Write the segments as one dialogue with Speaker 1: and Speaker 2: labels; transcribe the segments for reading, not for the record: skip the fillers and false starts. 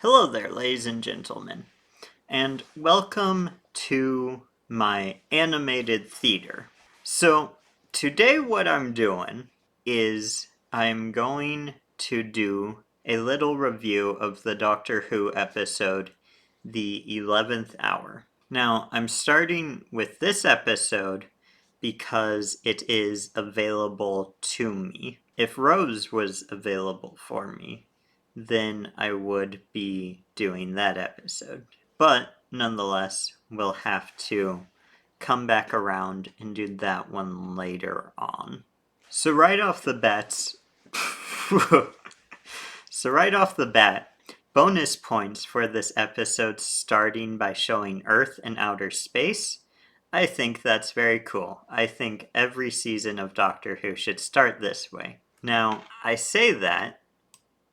Speaker 1: Hello there, ladies and gentlemen, and welcome to my animated theater. So, today what I'm doing is I'm going to do a little review of the Doctor Who episode, The 11th Hour. Now, I'm starting with this episode because it is available to me. If Rose was available for me, then I would be doing that episode. But nonetheless, we'll have to come back around and do that one later on. So right off the bat, bonus points for this episode starting by showing Earth and outer space. I think that's very cool. I think every season of Doctor Who should start this way. Now, I say that,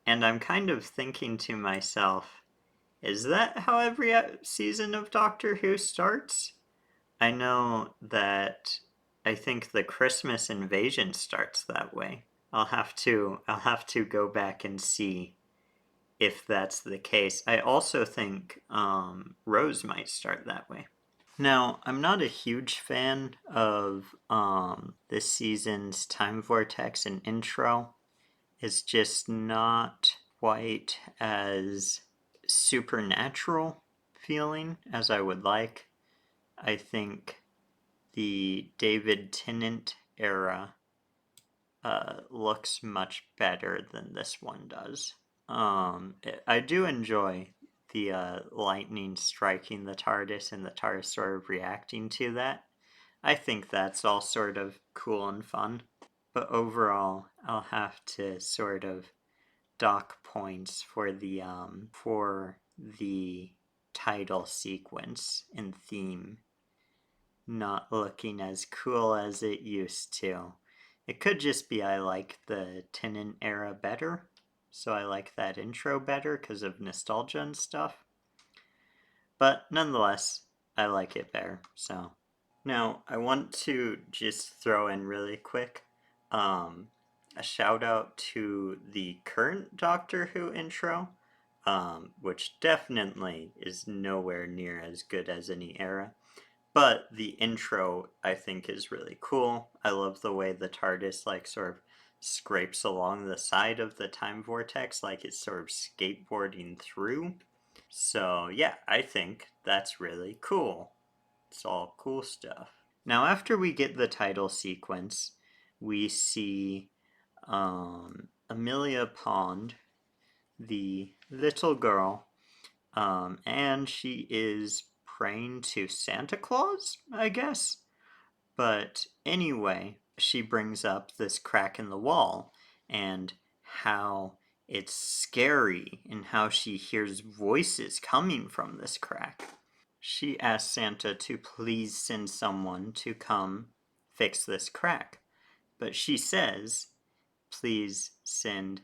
Speaker 1: and I'm kind of thinking to myself, is that how every season of Doctor Who starts? I know that I think the Christmas Invasion starts that way. I'll have to go back and see if that's the case. I also think Rose might start that way. Now, I'm not a huge fan of this season's Time Vortex and intro. It's just not quite as supernatural feeling as I would like. I think the David Tennant era looks much better than this one does. I do enjoy the lightning striking the TARDIS and the TARDIS sort of reacting to that. I think that's all sort of cool and fun. But overall, I'll have to sort of dock points for the title sequence and theme not looking as cool as it used to. It could just be I like the Tennant era better, so I like that intro better because of nostalgia and stuff. But nonetheless, I like it better. So now I want to just throw in really quick a shout out to the current Doctor Who intro, which definitely is nowhere near as good as any era. But the intro, I think, is really cool. I love the way the TARDIS, like, sort of scrapes along the side of the time vortex, like it's sort of skateboarding through. So, yeah, I think that's really cool. It's all cool stuff. Now, after we get the title sequence, we see Amelia Pond, the little girl, and she is praying to Santa Claus, I guess. But anyway, she brings up this crack in the wall and how it's scary and how she hears voices coming from this crack. She asks Santa to please send someone to come fix this crack. But she says, please send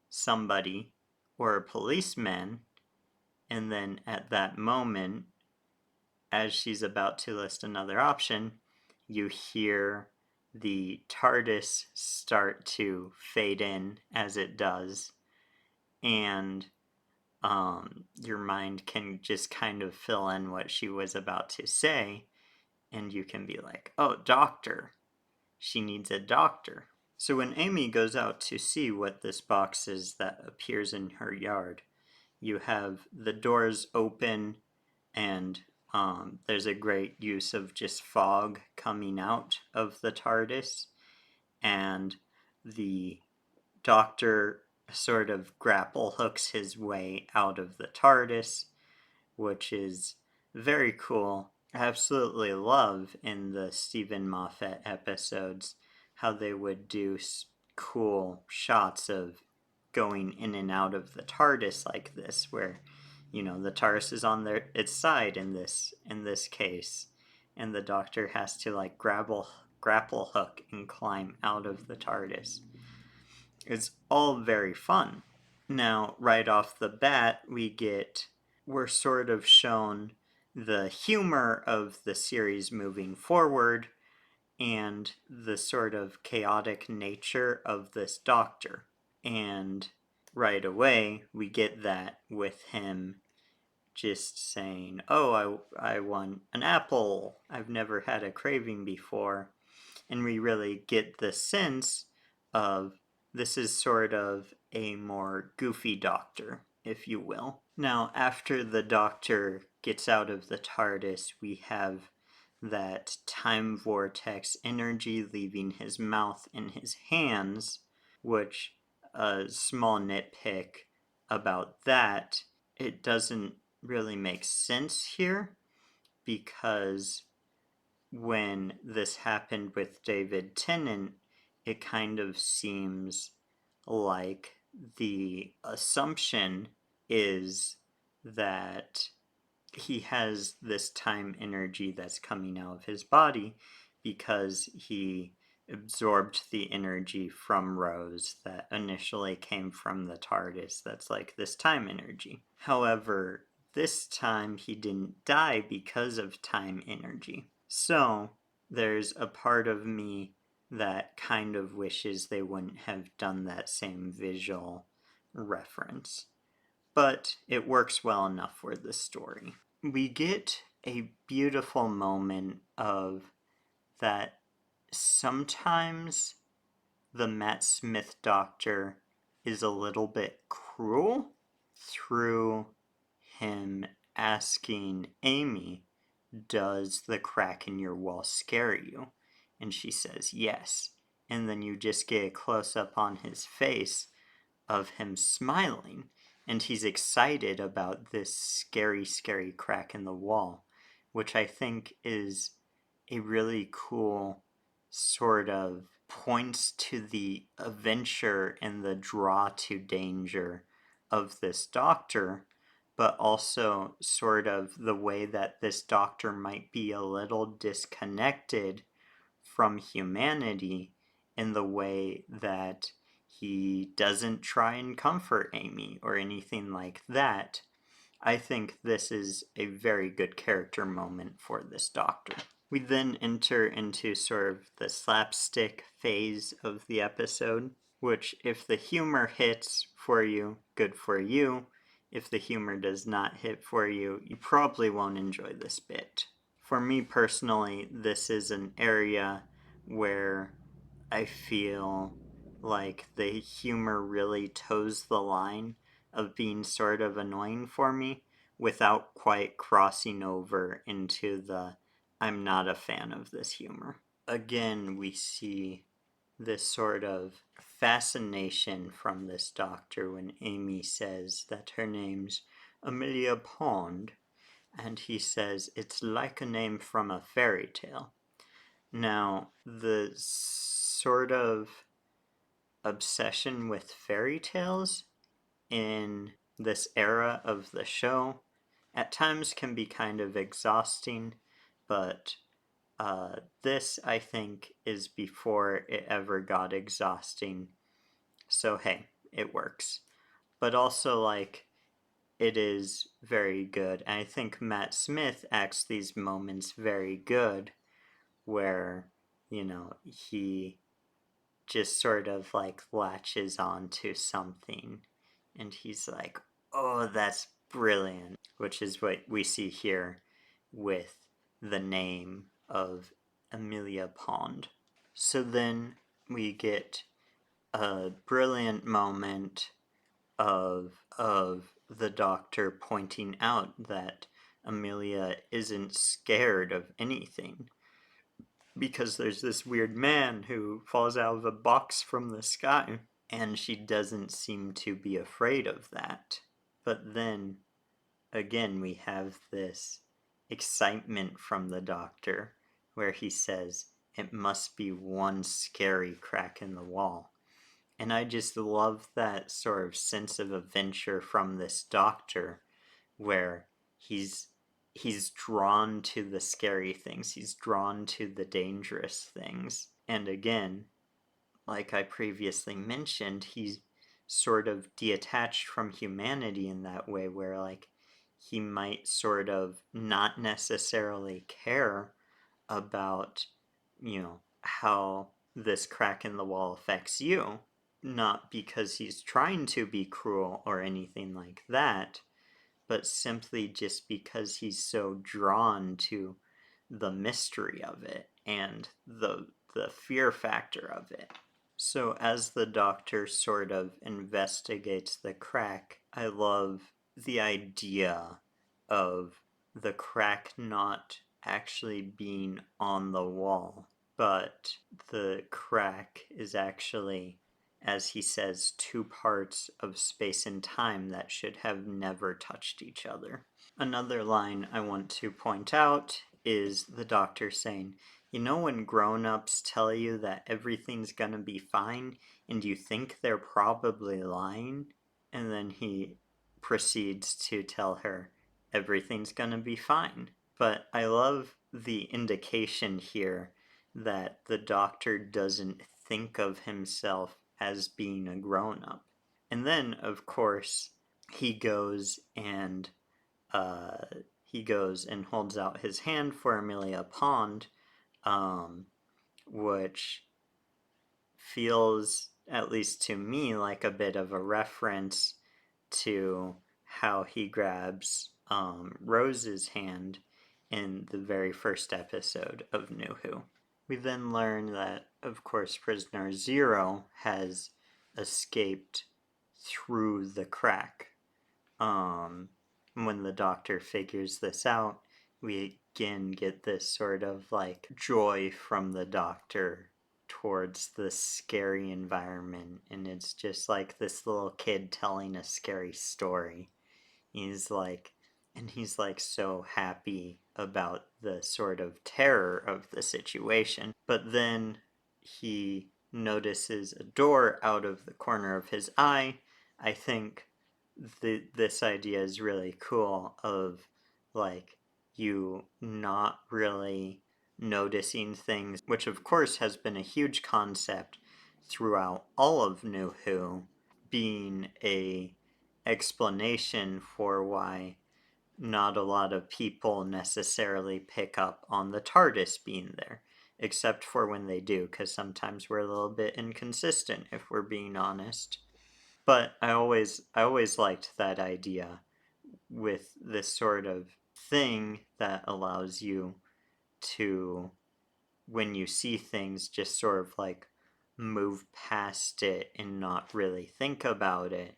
Speaker 1: somebody or a policeman. And then at that moment, as she's about to list another option, you hear the TARDIS start to fade in as it does, and your mind can just kind of fill in what she was about to say, and you can be like, oh, doctor. She needs a doctor. So when Amy goes out to see what this box is that appears in her yard, you have the doors open and there's a great use of just fog coming out of the TARDIS, and the Doctor sort of grapple hooks his way out of the TARDIS, which is very cool. I absolutely love in the Stephen Moffat episodes how they would do cool shots of going in and out of the TARDIS like this, where the TARDIS is on its side in this case, and the Doctor has to like grapple hook and climb out of the TARDIS. It's all very fun. Now, right off the bat, we're sort of shown the humor of the series moving forward and the sort of chaotic nature of this Doctor. And right away we get that with him just saying, oh, I want an apple. I've never had a craving before. And we really get the sense of this is sort of a more goofy doctor, if you will. Now, after the doctor gets out of the TARDIS, we have that time vortex energy leaving his mouth and his hands, which a small nitpick about that, it doesn't really make sense here because when this happened with David Tennant, it kind of seems like the assumption is that he has this time energy that's coming out of his body because he absorbed the energy from Rose that initially came from the TARDIS that's like this time energy. However, this time he didn't die because of time energy. So there's a part of me that kind of wishes they wouldn't have done that same visual reference. But it works well enough for the story. We get a beautiful moment of that sometimes the Matt Smith Doctor is a little bit cruel through him asking Amy, does the crack in your wall scare you? And she says yes. And then you just get a close up on his face of him smiling. And he's excited about this scary, scary crack in the wall, which I think is a really cool sort of points to the adventure and the draw to danger of this doctor, but also sort of the way that this doctor might be a little disconnected from humanity in the way that he doesn't try and comfort Amy or anything like that. I think this is a very good character moment for this doctor. We then enter into sort of the slapstick phase of the episode, which if the humor hits for you, good for you. If the humor does not hit for you, you probably won't enjoy this bit. For me personally, this is an area where I feel like the humor really toes the line of being sort of annoying for me without quite crossing over into the I'm not a fan of this humor. Again, we see this sort of fascination from this doctor when Amy says that her name's Amelia Pond, and he says it's like a name from a fairy tale. Now, the sort of obsession with fairy tales in this era of the show at times can be kind of exhausting, but this, I think, is before it ever got exhausting. So, hey, it works. But also, like, it is very good. And I think Matt Smith acts these moments very good where, you know, he just sort of like latches on to something and he's like, oh, that's brilliant, which is what we see here with the name of Amelia Pond. So then we get a brilliant moment of the doctor pointing out that Amelia isn't scared of anything because there's this weird man who falls out of a box from the sky, and she doesn't seem to be afraid of that. But then, again, we have this excitement from the doctor where he says, it must be one scary crack in the wall. And I just love that sort of sense of adventure from this doctor where he's drawn to the scary things, he's drawn to the dangerous things. And again, like I previously mentioned, he's sort of detached from humanity in that way where like he might sort of not necessarily care about, you know, how this crack in the wall affects you, not because he's trying to be cruel or anything like that, but simply just because he's so drawn to the mystery of it and the fear factor of it. So as the doctor sort of investigates the crack, I love the idea of the crack not actually being on the wall, but the crack is actually, as he says, two parts of space and time that should have never touched each other. Another line I want to point out is the doctor saying, you know when grown-ups tell you that everything's gonna be fine and you think they're probably lying? And then he proceeds to tell her everything's gonna be fine. But I love the indication here that the doctor doesn't think of himself as being a grown-up. And then, of course, he goes and holds out his hand for Amelia Pond, which feels, at least to me, like a bit of a reference to how he grabs Rose's hand in the very first episode of New Who. We then learn that, of course, Prisoner Zero has escaped through the crack. When the doctor figures this out, we again get this sort of like joy from the doctor towards the scary environment, and it's just like this little kid telling a scary story. He's like, and he's like so happy about the sort of terror of the situation, but then he notices a door out of the corner of his eye. I think this idea is really cool of like you not really noticing things, which of course has been a huge concept throughout all of New Who, being a explanation for why not a lot of people necessarily pick up on the TARDIS being there, except for when they do, because sometimes we're a little bit inconsistent if we're being honest. But I always liked that idea with this sort of thing that allows you to, when you see things, just sort of like move past it and not really think about it.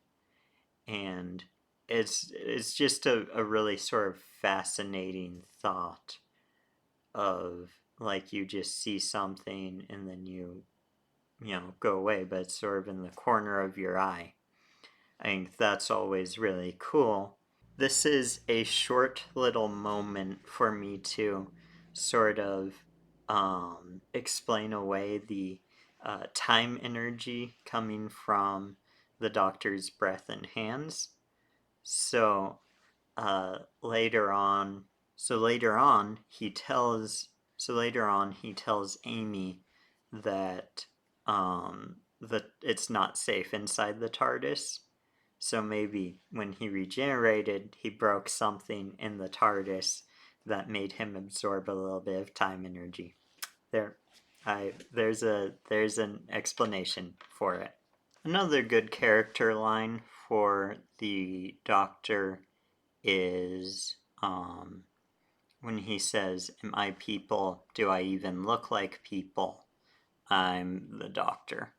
Speaker 1: And it's just a really sort of fascinating thought of like you just see something and then you go away, but it's sort of in the corner of your eye. I think that's always really cool. This is a short little moment for me to sort of explain away the time energy coming from the doctor's breath and hands. So later on, he tells Amy that that it's not safe inside the TARDIS. So maybe when he regenerated, he broke something in the TARDIS that made him absorb a little bit of time energy. There's an explanation for it. Another good character line for the Doctor is when he says, "Am I people? Do I even look like people? I'm the Doctor."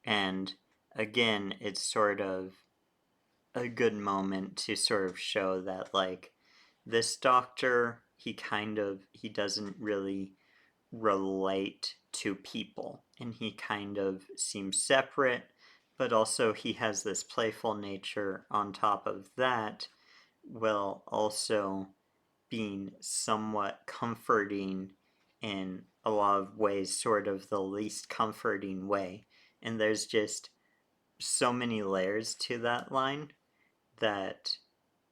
Speaker 1: And again, it's sort of a good moment to sort of show that like this doctor, he doesn't really relate to people, and he kind of seems separate, but also he has this playful nature on top of that, while also being somewhat comforting in a lot of ways, sort of the least comforting way. And there's just so many layers to that line that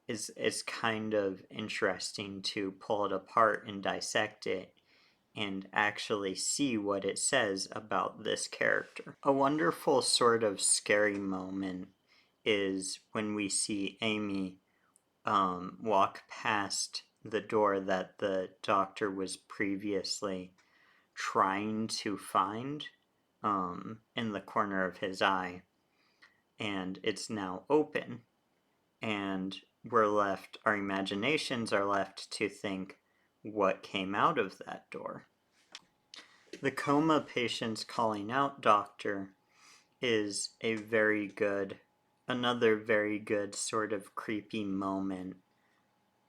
Speaker 1: is kind of interesting to pull it apart and dissect it and actually see what it says about this character. A wonderful sort of scary moment is when we see Amy walk past the door that the doctor was previously trying to find, in the corner of his eye, and it's now open, and our imaginations are left to think what came out of that door. The coma patient's calling out doctor is another very good sort of creepy moment,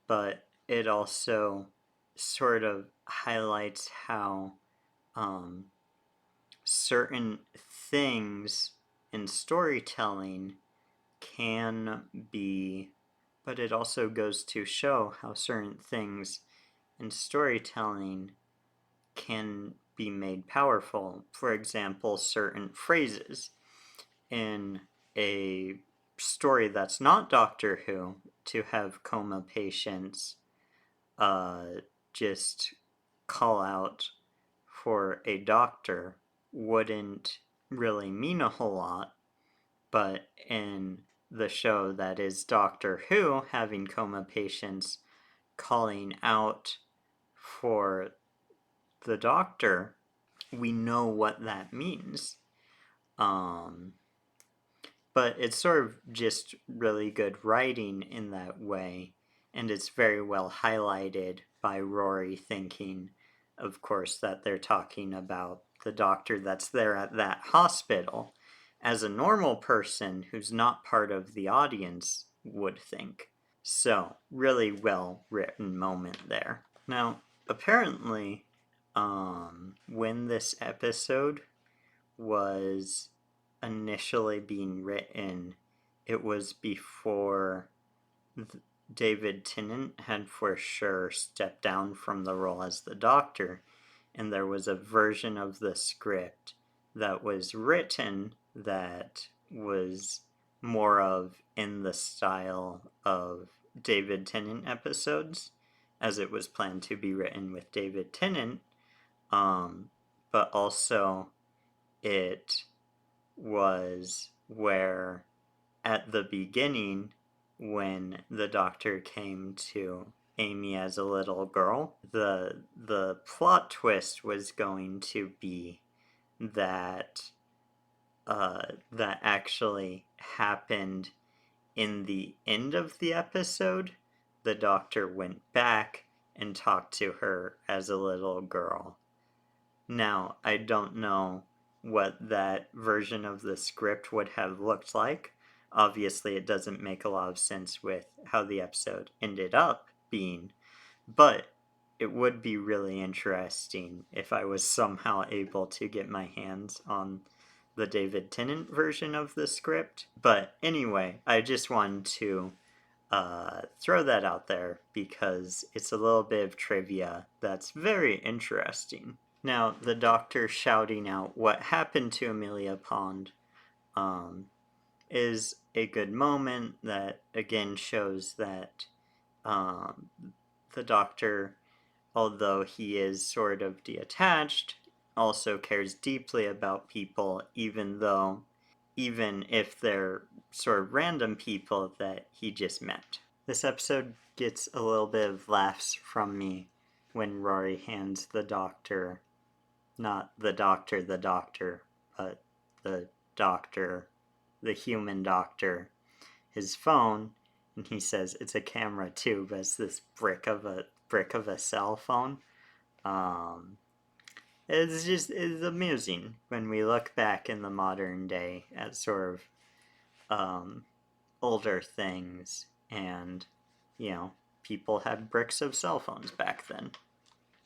Speaker 1: but it also sort of highlights how certain things in storytelling can be, but it also goes to show how certain things in storytelling can be made powerful. For example, certain phrases in a story that's not Doctor Who, to have coma patients just call out for a doctor wouldn't really mean a whole lot, but in the show that is Doctor Who, having coma patients calling out for the doctor, we know what that means. But it's sort of just really good writing in that way, and it's very well highlighted by Rory thinking, of course, that they're talking about the doctor that's there at that hospital, as a normal person who's not part of the audience would think. So, really well written moment there. Now, apparently, when this episode was initially being written, it was before David Tennant had for sure stepped down from the role as the Doctor, and there was a version of the script that was written that was more of in the style of David Tennant episodes, as it was planned to be written with David Tennant, but also it was where at the beginning, when the doctor came to Amy as a little girl, the plot twist was going to be that that actually happened in the end of the episode. The doctor went back and talked to her as a little girl. Now, I don't know what that version of the script would have looked like. Obviously, it doesn't make a lot of sense with how the episode ended up being, but it would be really interesting if I was somehow able to get my hands on the David Tennant version of the script. But anyway, I just wanted to throw that out there because it's a little bit of trivia that's very interesting. Now, the doctor shouting out what happened to Amelia Pond is a good moment that again shows that the doctor, although he is sort of detached, also cares deeply about people, even if they're sort of random people that he just met. This episode gets a little bit of laughs from me when Rory hands the doctor, not the doctor, but the doctor, the human doctor, his phone, and he says it's a camera too, but it's this brick of a cell phone. It's amusing when we look back in the modern day at sort of older things, and people had bricks of cell phones back then.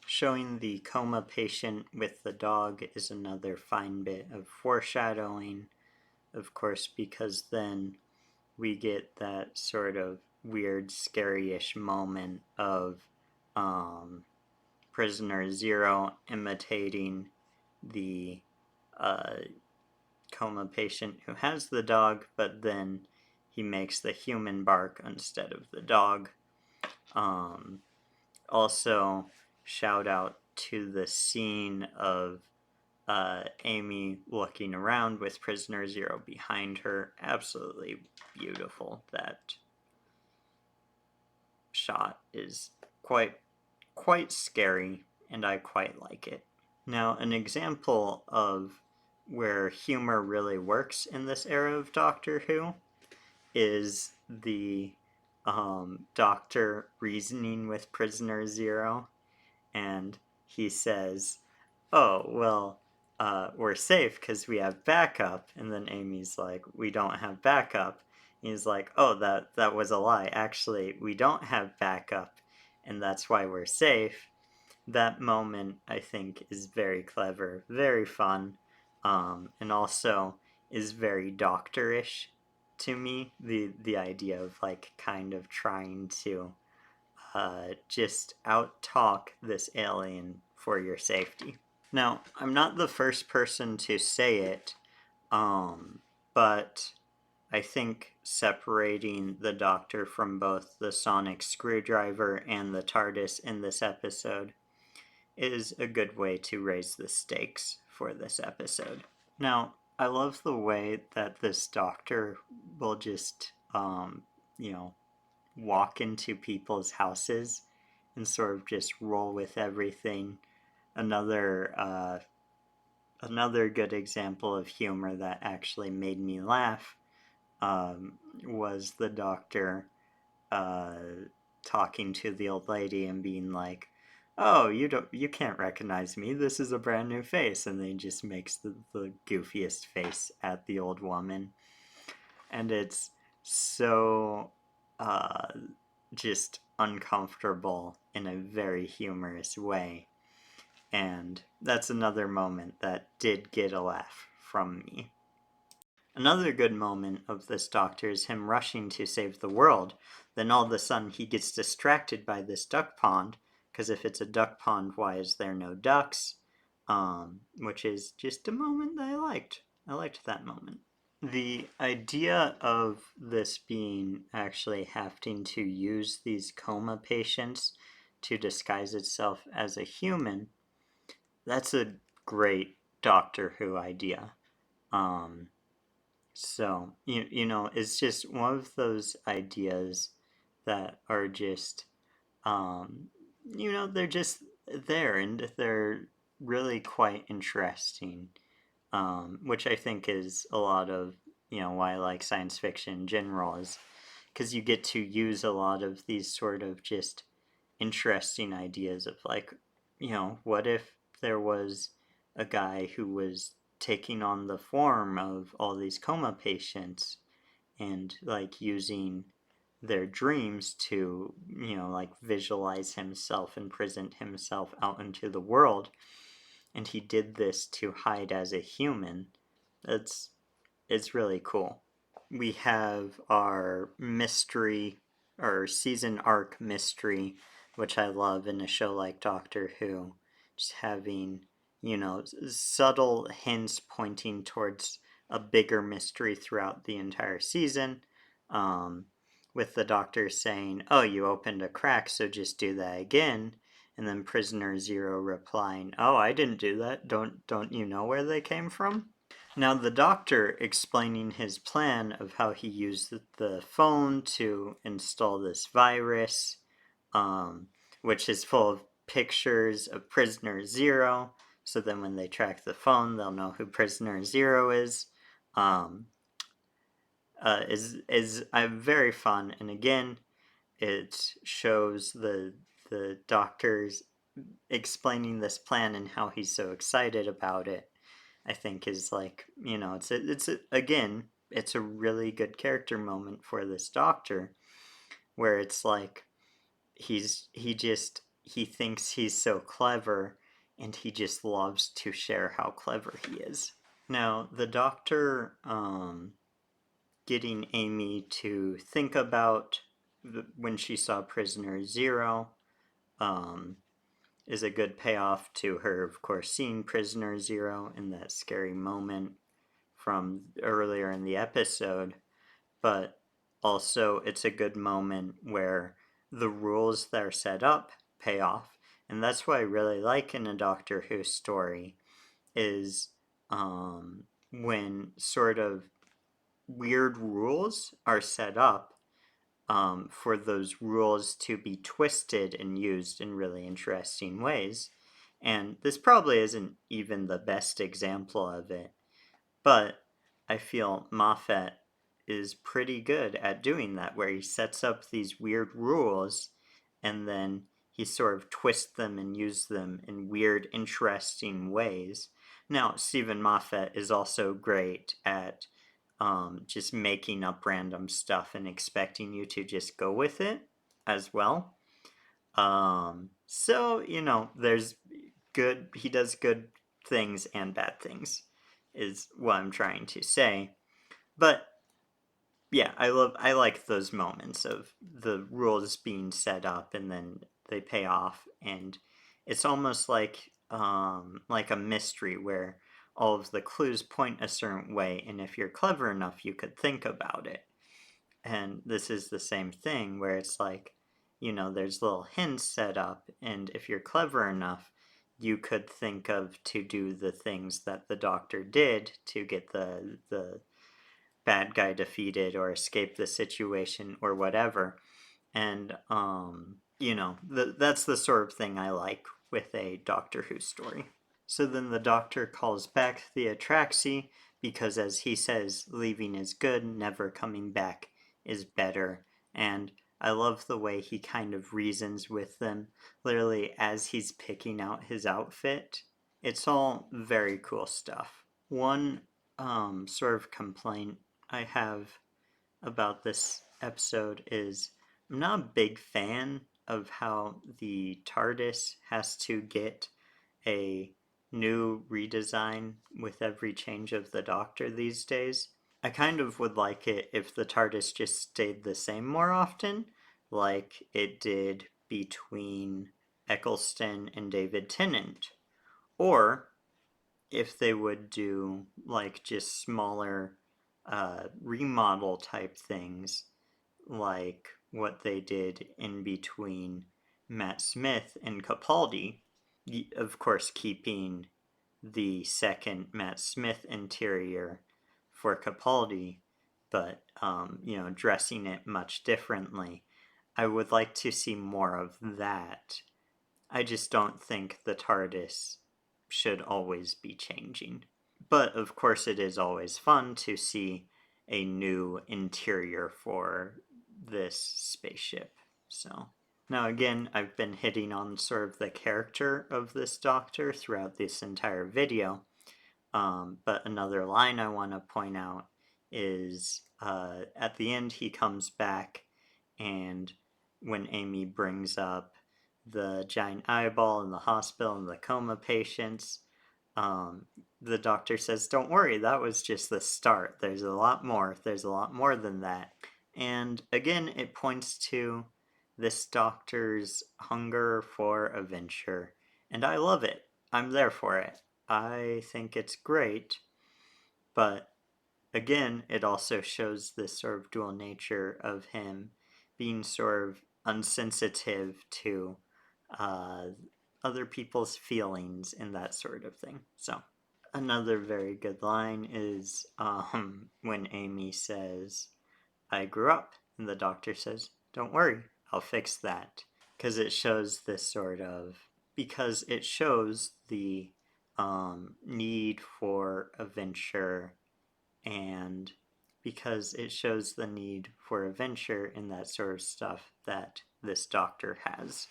Speaker 1: Showing the coma patient with the dog is another fine bit of foreshadowing, of course, because then we get that sort of weird, scary-ish moment of Prisoner Zero imitating the coma patient who has the dog, but then he makes the human bark instead of the dog. Also, shout out to the scene of Amy looking around with Prisoner Zero behind her. Absolutely beautiful. That shot is quite scary, and I quite like it. Now, an example of where humor really works in this era of Doctor Who is the Doctor reasoning with Prisoner Zero, and he says, "Oh, well, we're safe because we have backup." And then Amy's like, "We don't have backup." And he's like, "Oh, that was a lie. Actually, we don't have backup, and that's why we're safe." That moment, I think, is very clever, very fun, and also is very doctorish to me. The idea of like kind of trying to just out talk this alien for your safety. Now, I'm not the first person to say it, but I think separating the Doctor from both the sonic screwdriver and the TARDIS in this episode is a good way to raise the stakes for this episode. Now, I love the way that this Doctor will just, walk into people's houses and sort of just roll with everything. Another good example of humor that actually made me laugh was the Doctor talking to the old lady and being like, "Oh, you can't recognize me. This is a brand new face," and then he just makes the goofiest face at the old woman, and it's so just uncomfortable in a very humorous way. And that's another moment that did get a laugh from me. Another good moment of this Doctor is him rushing to save the world. Then all of a sudden he gets distracted by this duck pond, because if it's a duck pond, why is there no ducks? Which is just a moment that I liked. I liked that moment. The idea of this being actually having to use these coma patients to disguise itself as a human, that's a great Doctor Who idea. So, it's just one of those ideas that are just, they're just there and they're really quite interesting, which I think is a lot of, why I like science fiction in general, is because you get to use a lot of these sort of just interesting ideas of like, what if there was a guy who was taking on the form of all these coma patients and like using their dreams to, like visualize himself and present himself out into the world, and he did this to hide as a human. It's really cool. We have our mystery, or season arc mystery, which I love in a show like Doctor Who, just having, subtle hints pointing towards a bigger mystery throughout the entire season, with the Doctor saying, "Oh, you opened a crack, so just do that again," and then Prisoner Zero replying, "Oh, I didn't do that. Don't you know where they came from?" Now, the Doctor explaining his plan of how he used the phone to install this virus, which is full of pictures of Prisoner Zero. So then when they track the phone, they'll know who Prisoner Zero is. Is very fun, and again, it shows the Doctor's explaining this plan and how he's so excited about it. I think is like, again, it's a really good character moment for this Doctor, where it's like he thinks he's so clever, and he just loves to share how clever he is. Now, the Doctor getting Amy to think about when she saw Prisoner Zero is a good payoff to her, of course, seeing Prisoner Zero in that scary moment from earlier in the episode, but also it's a good moment where the rules that are set up pay off. And that's what I really like in a Doctor Who story, is when sort of weird rules are set up, for those rules to be twisted and used in really interesting ways. And this probably isn't even the best example of it, But I feel Moffat is pretty good at doing that, where he sets up these weird rules and then he sort of twists them and uses them in weird, interesting ways. Now, Stephen Moffat is also great at just making up random stuff and expecting you to just go with it as well. So, there's good, he does good things and bad things, is what I'm trying to say. But yeah, I like those moments of the rules being set up and then they pay off, and it's almost like a mystery where all of the clues point a certain way, and if you're clever enough, you could think about it. And this is the same thing where it's like, there's little hints set up, and if you're clever enough, you could think of to do the things that the Doctor did to get the bad guy defeated or escape the situation or whatever. And that's the sort of thing I like with a Doctor Who story. So then the Doctor calls back the Atraxi because, as he says, leaving is good, never coming back is better. And I love the way he kind of reasons with them, literally as he's picking out his outfit. It's all very cool stuff. One sort of complaint I have about this episode is I'm not a big fan of how the TARDIS has to get a new redesign with every change of the Doctor these days. I kind of would like it if the TARDIS just stayed the same more often, like it did between Eccleston and David Tennant. Or if they would do like just smaller remodel type things, like what they did in between Matt Smith and Capaldi, of course keeping the second Matt Smith interior for Capaldi, but dressing it much differently. I would like to see more of that. I just don't think the TARDIS should always be changing. But of course, it is always fun to see a new interior for this spaceship. So now again, I've been hitting on sort of the character of this Doctor throughout this entire video. But another line I want to point out is at the end he comes back, and when Amy brings up the giant eyeball in the hospital and the coma patients, the Doctor says, "Don't worry, that was just the start. There's a lot more. There's a lot more than that." And again, it points to this Doctor's hunger for adventure, and I love it. I'm there for it. I think it's great, but again, it also shows this sort of dual nature of him being sort of unsensitive to other people's feelings and that sort of thing. So another very good line is when Amy says, "I grew up," and the Doctor says, "Don't worry, I'll fix that." Because it shows the need for adventure, and because it shows the need for adventure in that sort of stuff that this Doctor has.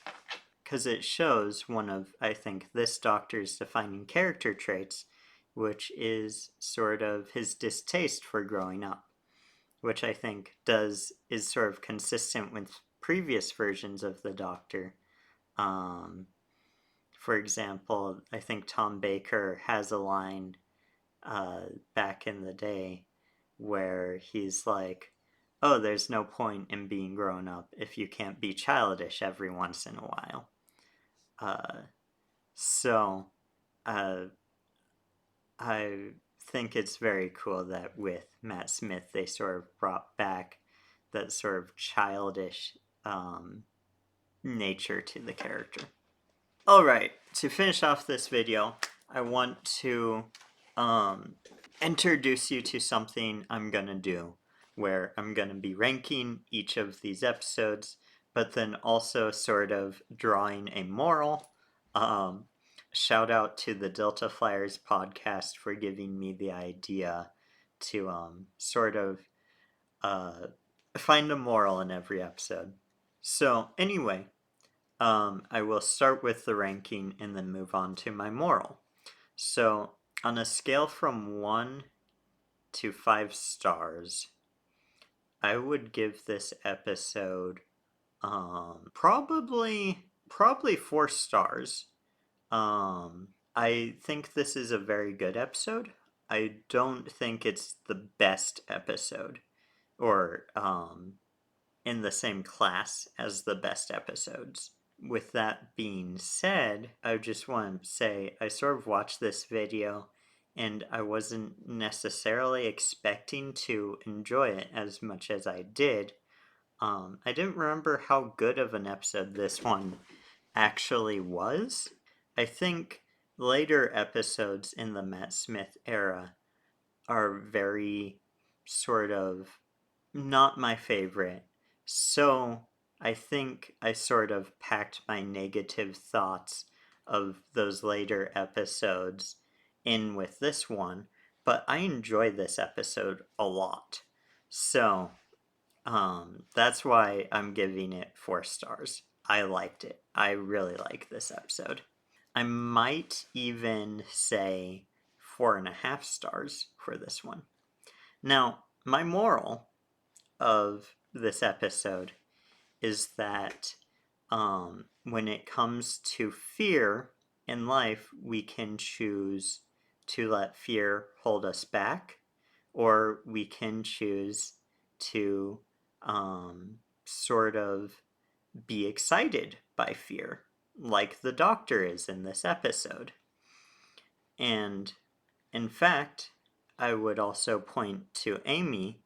Speaker 1: Because it shows one of, I think, this Doctor's defining character traits, which is sort of his distaste for growing up, which I think is sort of consistent with previous versions of the Doctor. For example, I think Tom Baker has a line back in the day where he's like, "Oh, there's no point in being grown up if you can't be childish every once in a while." So I think it's very cool that with Matt Smith they sort of brought back that sort of childish nature to the character. Alright, to finish off this video, I want to introduce you to something I'm gonna do, where I'm gonna be ranking each of these episodes, but then also sort of drawing a moral, shout out to the Delta Flyers podcast for giving me the idea to sort of find a moral in every episode. So anyway, I will start with the ranking and then move on to my moral. So on a scale from 1 to 5 stars, I would give this episode probably 4 stars. I think this is a very good episode. I don't think it's the best episode or in the same class as the best episodes. With that being said, I just want to say I sort of watched this video and I wasn't necessarily expecting to enjoy it as much as I did. I didn't remember how good of an episode this one actually was. I think later episodes in the Matt Smith era are very sort of not my favorite. So I think I sort of packed my negative thoughts of those later episodes in with this one, but I enjoy this episode a lot. So that's why I'm giving it 4 stars. I liked it. I really like this episode. I might even say 4.5 stars for this one. Now, my moral of this episode is that when it comes to fear in life, we can choose to let fear hold us back, or we can choose to sort of be excited by fear, like the doctor is in this episode. And in fact, I would also point to Amy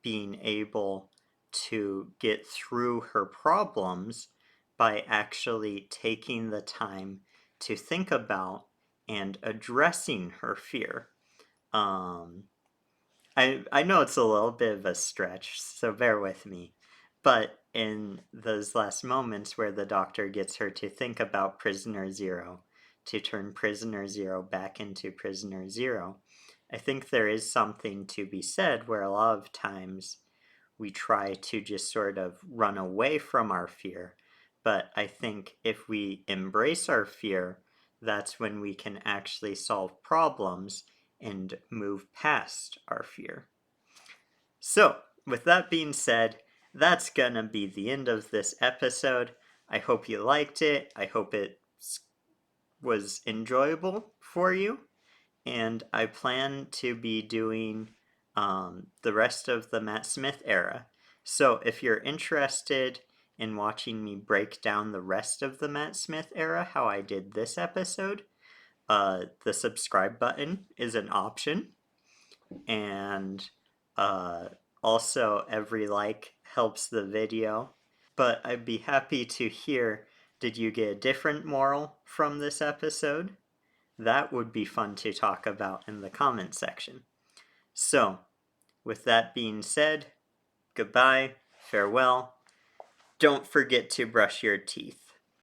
Speaker 1: being able to get through her problems by actually taking the time to think about and addressing her fear. I know it's a little bit of a stretch, so bear with me. But in those last moments where the doctor gets her to think about Prisoner Zero, to turn Prisoner Zero back into Prisoner Zero, I think there is something to be said where a lot of times we try to just sort of run away from our fear. But I think if we embrace our fear, that's when we can actually solve problems and move past our fear. So, with that being said, that's gonna be the end of this episode. I hope you liked it. I hope it was enjoyable for you. And I plan to be doing the rest of the Matt Smith era. So, if you're interested in watching me break down the rest of the Matt Smith era, how I did this episode, the subscribe button is an option, and also every like helps the video. But I'd be happy to hear, did you get a different moral from this episode? That would be fun to talk about in the comment section. So, with that being said, goodbye, farewell. Don't forget to brush your teeth.